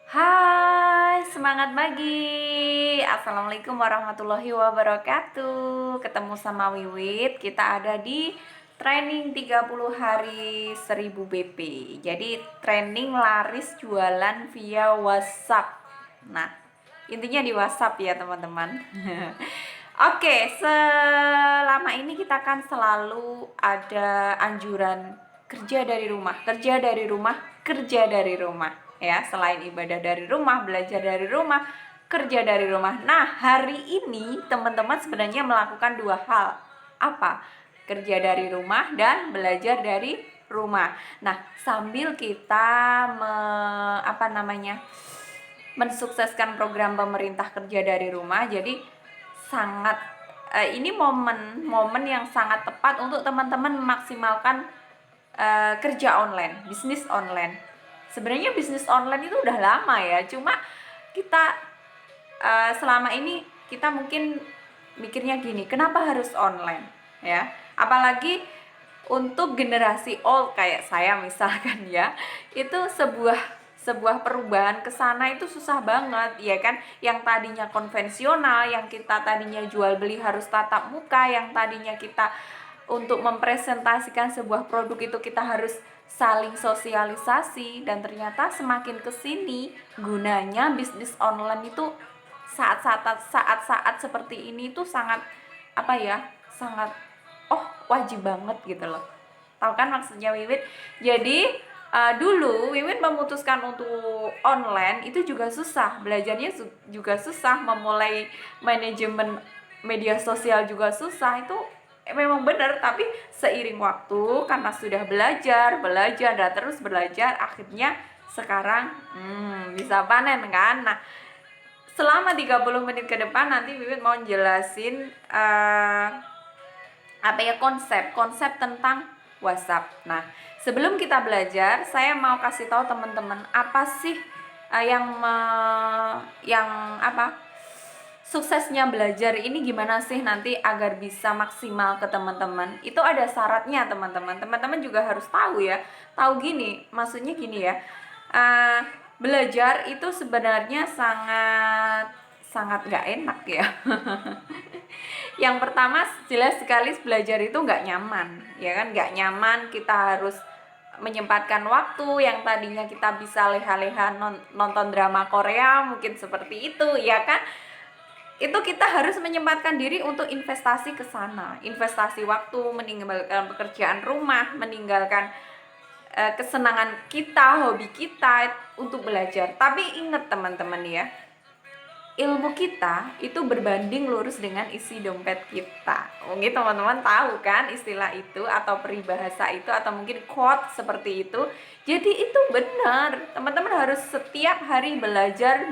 Hai, semangat pagi. Assalamualaikum warahmatullahi wabarakatuh. Ketemu sama Wiwit, kita ada di training 30 hari 1000 BP. Jadi training laris jualan via WhatsApp. Nah, intinya di WhatsApp ya teman-teman. Oke, selama ini kita kan selalu ada anjuran kerja dari rumah, kerja dari rumah, kerja dari rumah, ya. Selain ibadah dari rumah, belajar dari rumah, kerja dari rumah. Nah, hari ini teman-teman sebenarnya melakukan dua hal. Apa? Kerja dari rumah dan belajar dari rumah. Nah, sambil kita mensukseskan program pemerintah kerja dari rumah, jadi sangat ini momen yang sangat tepat untuk teman-teman memaksimalkan kerja online, bisnis online. Sebenarnya bisnis online itu udah lama ya, cuma kita selama ini kita mungkin mikirnya gini, kenapa harus online ya? Apalagi untuk generasi old kayak saya misalkan ya, itu sebuah perubahan ke sana itu susah banget ya kan. Yang tadinya konvensional, yang kita tadinya jual beli harus tatap muka, yang tadinya kita untuk mempresentasikan sebuah produk itu kita harus saling sosialisasi, dan ternyata semakin kesini gunanya bisnis online itu saat-saat seperti ini tuh sangat sangat wajib banget gitu loh. Tahu kan maksudnya Wiwit? Jadi dulu Wiwit memutuskan untuk online itu juga susah, belajarnya juga susah, memulai manajemen media sosial juga susah. Itu memang benar, tapi seiring waktu karena sudah belajar dan terus belajar, akhirnya sekarang bisa panen kan. Nah, selama 30 menit ke depan nanti Wiwit mau jelasin konsep tentang WhatsApp. Nah, sebelum kita belajar, saya mau kasih tahu teman-teman apa sih suksesnya belajar ini, gimana sih nanti agar bisa maksimal ke teman-teman. Itu ada syaratnya teman-teman. Teman-teman juga harus tahu ya. Tahu gini, maksudnya gini ya. Belajar itu sebenarnya sangat nggak enak ya. Yang pertama, jelas sekali belajar itu nggak nyaman, ya kan? Nggak nyaman, kita harus menyempatkan waktu yang tadinya kita bisa leha-leha nonton drama Korea, mungkin seperti itu, ya kan? Itu kita harus menyempatkan diri untuk investasi ke sana, investasi waktu, meninggalkan pekerjaan rumah, meninggalkan kesenangan kita, hobi kita untuk belajar. Tapi ingat teman-teman ya, ilmu kita itu berbanding lurus dengan isi dompet kita. Mungkin teman-teman tahu kan istilah itu atau peribahasa itu atau mungkin quote seperti itu. Jadi itu benar. Teman-teman harus setiap hari belajar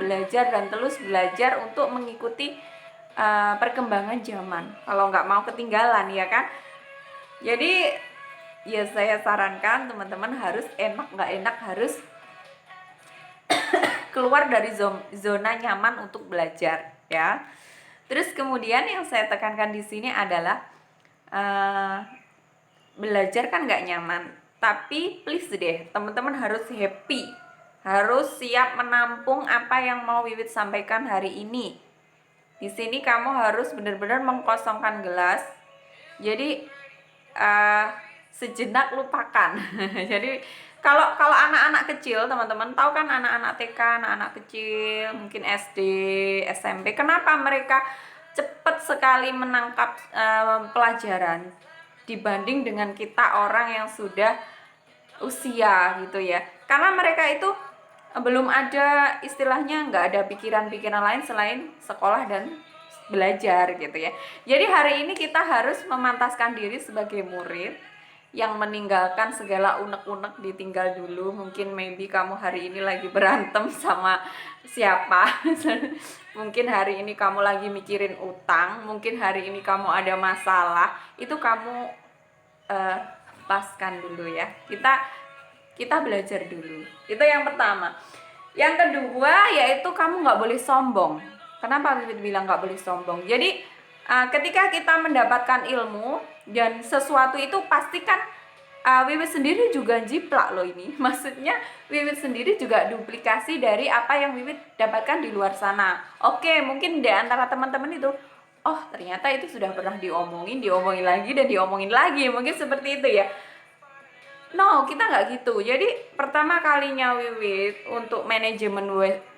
dan terus belajar untuk mengikuti perkembangan zaman. Kalau nggak mau ketinggalan ya kan. Jadi ya saya sarankan teman-teman harus nggak enak harus keluar dari zona nyaman untuk belajar ya. Terus kemudian yang saya tekankan di sini adalah belajar kan nggak nyaman, tapi please deh teman-teman harus happy, harus siap menampung apa yang mau Wiwit sampaikan hari ini. Di sini kamu harus benar-benar mengkosongkan gelas. Jadi sejenak lupakan. Jadi kalau anak-anak kecil, teman-teman tahu kan, anak-anak TK, anak-anak kecil, mungkin SD, SMP, kenapa mereka cepat sekali menangkap pelajaran dibanding dengan kita orang yang sudah usia gitu ya? Karena mereka itu belum ada, istilahnya nggak ada pikiran-pikiran lain selain sekolah dan belajar gitu ya. Jadi hari ini kita harus memantaskan diri sebagai murid yang meninggalkan segala unek-unek, ditinggal dulu. Mungkin maybe kamu hari ini lagi berantem sama siapa. Mungkin hari ini kamu lagi mikirin utang, mungkin hari ini kamu ada masalah. Itu kamu lepaskan dulu ya. Kita belajar dulu. Itu yang pertama. Yang kedua yaitu kamu nggak boleh sombong. Kenapa Bibit bilang nggak boleh sombong? Jadi ketika kita mendapatkan ilmu dan sesuatu itu pastikan Wiwit sendiri juga jiplak loh ini. Maksudnya Wiwit sendiri juga duplikasi dari apa yang Wiwit dapatkan di luar sana. Oke, mungkin di antara teman-teman itu, oh ternyata itu sudah pernah diomongin lagi dan diomongin lagi. Mungkin seperti itu ya. No, kita nggak gitu. Jadi pertama kalinya Wiwit untuk manajemen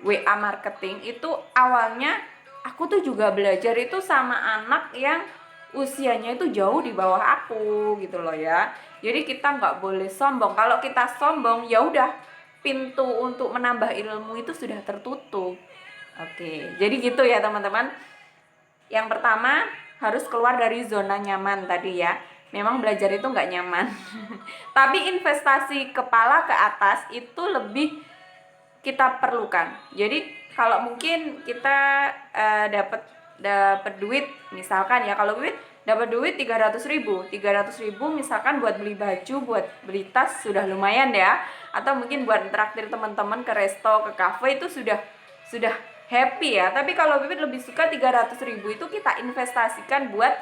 WA marketing itu awalnya aku tuh juga belajar itu sama anak yang usianya itu jauh di bawah aku gitu loh ya. Jadi kita nggak boleh sombong. Kalau kita sombong ya udah, pintu untuk menambah ilmu itu sudah tertutup. Oke, jadi gitu ya teman-teman. Yang pertama harus keluar dari zona nyaman tadi ya. Memang belajar itu nggak nyaman. Tapi investasi kepala ke atas itu lebih kita perlukan. Jadi kalau mungkin kita dapat duit, misalkan ya, kalau duit dapat duit 300.000 misalkan buat beli baju, buat beli tas sudah lumayan ya, atau mungkin buat traktir teman-teman ke resto, ke cafe itu sudah happy ya. Tapi kalau Bibit lebih suka 300.000 itu kita investasikan buat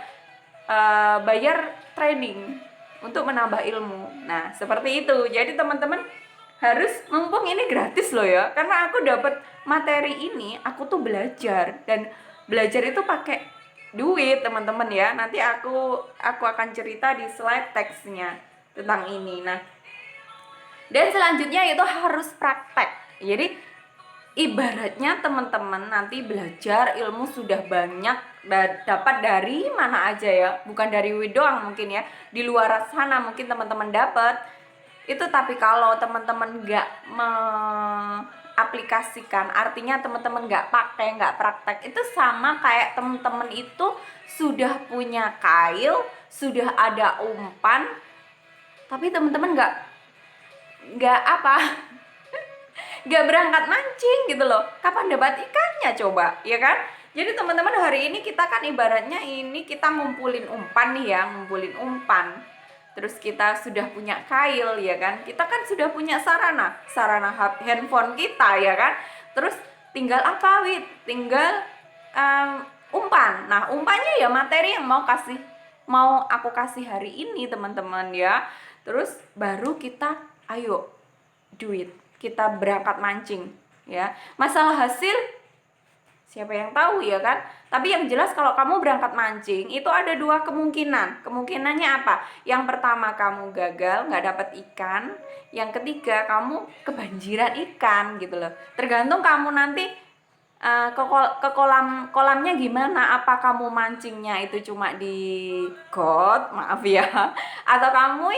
bayar training untuk menambah ilmu. Nah, seperti itu. Jadi teman-teman harus, mumpung ini gratis loh ya, karena aku dapat materi ini, aku tuh belajar, dan belajar itu pakai duit teman-teman ya. Nanti aku akan cerita di slide teksnya tentang ini. Nah, dan selanjutnya itu harus praktek. Jadi ibaratnya teman-teman nanti belajar ilmu sudah banyak, dapat dari mana aja ya, bukan dari Wiwit doang mungkin ya, di luar sana mungkin teman-teman dapat itu. Tapi kalau teman-teman nggak mengaplikasikan, artinya teman-teman nggak pakai, nggak praktek, itu sama kayak teman-teman itu sudah punya kail, sudah ada umpan, tapi teman-teman nggak apa nggak berangkat mancing gitu loh. Kapan dapat ikannya coba, ya kan? Jadi teman-teman, hari ini kita kan ibaratnya ini kita ngumpulin umpan nih ya, ngumpulin umpan. Terus kita sudah punya kail ya kan? Kita kan sudah punya sarana handphone kita ya kan? Terus tinggal apa, Wit? Tinggal umpan. Nah, umpannya ya materi yang mau aku kasih hari ini teman-teman ya. Terus baru kita ayo duit, kita berangkat mancing ya. Masalah hasil siapa yang tahu ya kan? Tapi yang jelas kalau kamu berangkat mancing itu ada dua kemungkinan. Kemungkinannya apa? Yang pertama kamu gagal, nggak dapat ikan. Yang ketiga kamu kebanjiran ikan gitu loh. Tergantung kamu nanti ke kolamnya gimana. Apa kamu mancingnya itu cuma di got, maaf ya, atau kamu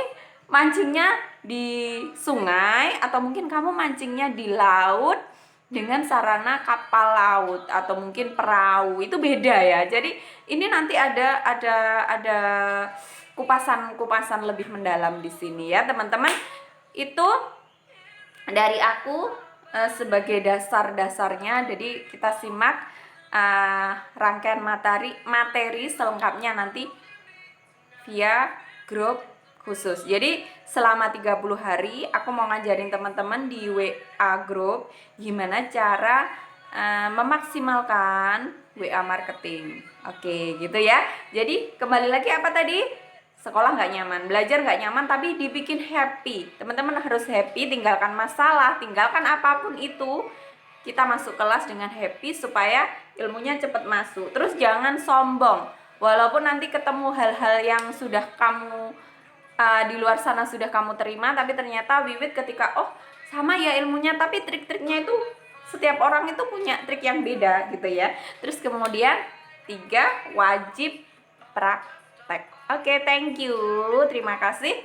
mancingnya di sungai, atau mungkin kamu mancingnya di laut dengan sarana kapal laut atau mungkin perahu. Itu beda ya. Jadi ini nanti ada kupasan lebih mendalam di sini ya teman-teman. Itu dari aku sebagai dasarnya. Jadi kita simak rangkaian materi selengkapnya nanti via grup khusus. Jadi selama 30 hari aku mau ngajarin teman-teman di WA grup gimana cara memaksimalkan WA marketing. Oke, gitu ya. Jadi kembali lagi apa tadi? Sekolah nggak nyaman, belajar nggak nyaman, tapi dibikin happy. Teman-teman harus happy, tinggalkan masalah, tinggalkan apapun itu. Kita masuk kelas dengan happy supaya ilmunya cepat masuk. Terus jangan sombong. Walaupun nanti ketemu hal-hal yang sudah kamu di luar sana sudah kamu terima, tapi ternyata Wiwit ketika sama ya ilmunya, tapi trik-triknya itu setiap orang itu punya trik yang beda gitu ya. Terus kemudian 3, wajib praktek. Oke, thank you, terima kasih.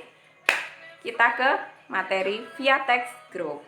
Kita ke materi via teks group.